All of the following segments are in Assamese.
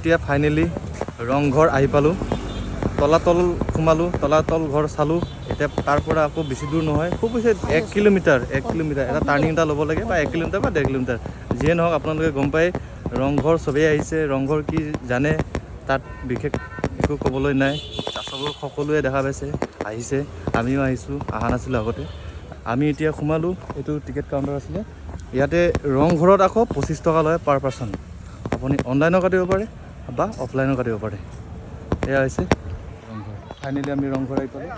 এতিয়া ফাইনেলি ৰংঘৰ আহি পালোঁ। তলাতল সোমালোঁ, তলাতল ঘৰ চালোঁ। এতিয়া তাৰ পৰা আকৌ বেছি দূৰ নহয়, খুব বেছি 1 কিলোমিটাৰ এটা টাৰ্ণিং এটা ল'ব লাগে, বা 1 কিলোমিটাৰ বা 1.5 কিলোমিটাৰ যিয়ে নহওক। আপোনালোকে গম পায় ৰংঘৰ চবেই আহিছে। ৰংঘৰ কি জানে, তাত বিশেষ একো ক'বলৈ নাই। চবৰ সকলোৱে দেখা পাইছে, আহিছে, আমিও আহিছোঁ, অহা নাছিলোঁ আগতে। আমি এতিয়া সোমালোঁ, এইটো টিকেট কাউণ্টাৰ আছিলে। ইয়াতে ৰংঘৰত আকৌ 25 টকা লয় পাৰ পাৰ্চন। আপুনি অনলাইনো কাটিব পাৰে বা অফলাইনো কাটিব পাৰে। এয়া হৈছে ৰংঘৰ। ফাইনেলি আমি ৰংঘৰ আহি পালোঁ।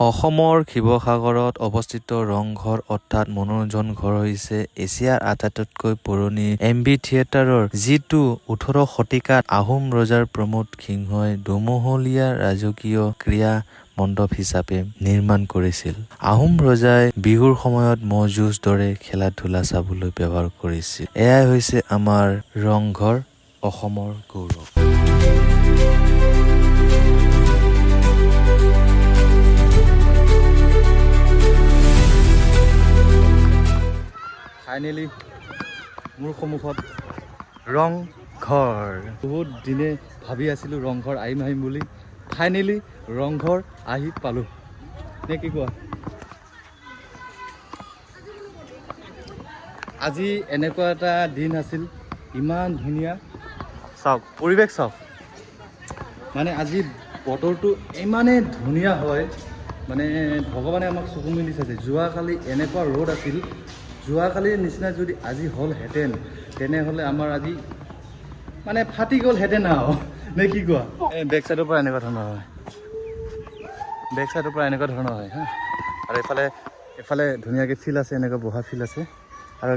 অসমৰ শিৱসাগৰত অৱস্থিত ৰংঘৰ অৰ্থাৎ মনোৰঞ্জন ঘৰ হৈছে এছিয়াৰ আটাইতকৈ পুৰণি এম্বি থিয়েটাৰৰ, যিটো 18 শতিকাত আহোম ৰজাৰ প্ৰমোদ সিংহই দুমহলীয়া ৰাজকীয় ক্ৰীড়া মণ্ডপ হিচাপে নিৰ্মাণ কৰিছিল। আহোম ৰজাই বিহুৰ সময়ত ম'হ যুঁজ দৰে খেলা ধূলা চাবলৈ ব্যৱহাৰ কৰিছিল। এয়াই হৈছে আমাৰ ৰংঘৰ, অসমৰ গৌৰৱ। ফাইনেলি মোৰ সন্মুখত ৰংঘৰ। বহুত দিনে ভাবি আছিলোঁ ৰংঘৰ আহিম বুলি। ফাইনেলি ৰংঘৰ আহি পালোঁ, নে কি কোৱা? আজি এনেকুৱা এটা দিন আছিল, ইমান ধুনীয়া। চাওক পৰিৱেশ চাওক, মানে আজি বতৰটো ইমানেই ধুনীয়া হয়, মানে ভগৱানে আমাক চকু মেলি চাইছে। যোৱাকালি এনেকুৱা ৰ'দ আছিল, যোৱাকালিৰ নিচিনা যদি আজি হ'লহেঁতেন তেনেহ'লে আমাৰ আজি মানে ফাটি গ'লহেঁতেন আৰু, নে কি কোৱা? এই বেক চাইডৰ পৰা এনেকুৱা ধৰণৰ হয়, বেক চাইডৰ পৰা এনেকুৱা ধৰণৰ হয় হা। আৰু এফালে ধুনীয়াকৈ ফিল্ড আছে, এনেকুৱা বহা ফিল্ড আছে। আৰু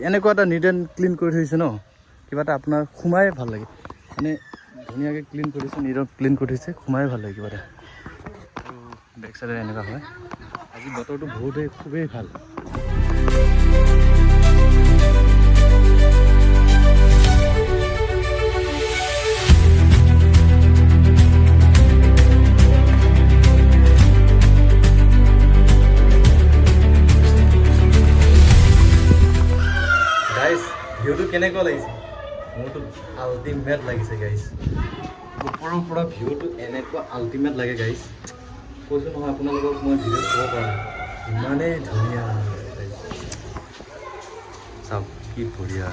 এনেকুৱা এটা নিট এণ্ড ক্লিন কৰি থৈছে ন, কিবা এটা আপোনাৰ সোমাই ভাল লাগে। মানে ধুনীয়াকৈ ক্লিন কৰিছে, নিট এণ্ড ক্লিন কৰি থৈছে, সোমাই ভাল লাগে কিবা এটা। আৰু বেক চাইডে এনেকুৱা হয়। আজি বতৰটো খুবেই ভাল। গাইজ ভিউটো কেনেকুৱা লাগিছে? মোৰতো আল্টিমেট লাগিছে গাইজ। ওপৰৰ পৰা ভিউটো এনেকুৱা আল্টিমেট লাগে গাইজ, কৈছোঁ নহয় আপোনালোকক মই ভিডিঅ' চাব পৰা নাই, ইমানেই ধুনীয়া। চাওক কি বঢ়িয়া।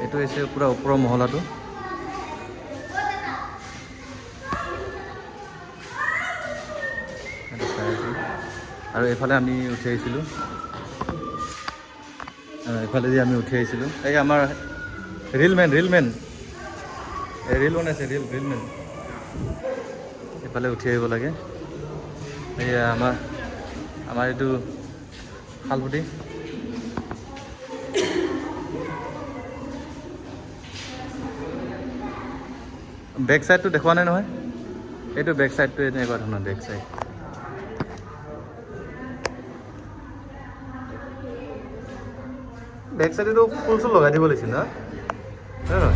এইটো হৈছে পূৰা ওপৰৰ মহলাটো। আৰু এইফালে আমি উঠি আহিছিলোঁ, এইফালেদি আমি উঠি আহিছিলোঁ। এই আমাৰ ৰিলমেন এই ৰিল বনাইছে, ৰিলমেন। এইফালে উঠি আহিব লাগে। এয়া আমাৰ এইটো শালপুটি। বেক চাইডটো দেখুওৱা নাই নহয়, এইটো বেক চাইডটো এনেকুৱা ধৰণৰ বেক চাইড। বেক চাইডেতো ফুল চুল লগাই দিব লাগিছিল না, নহয়?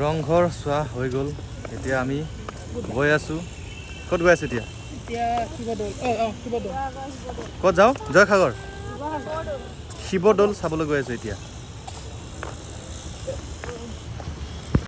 ৰংঘৰ চোৱা হৈ গ'ল। এতিয়া আমি গৈ আছোঁ। ক'ত গৈ আছোঁ এতিয়া? ক'ত যাওঁ? জয়সাগৰ শিৱদৌল চাবলৈ গৈ আছোঁ এতিয়া।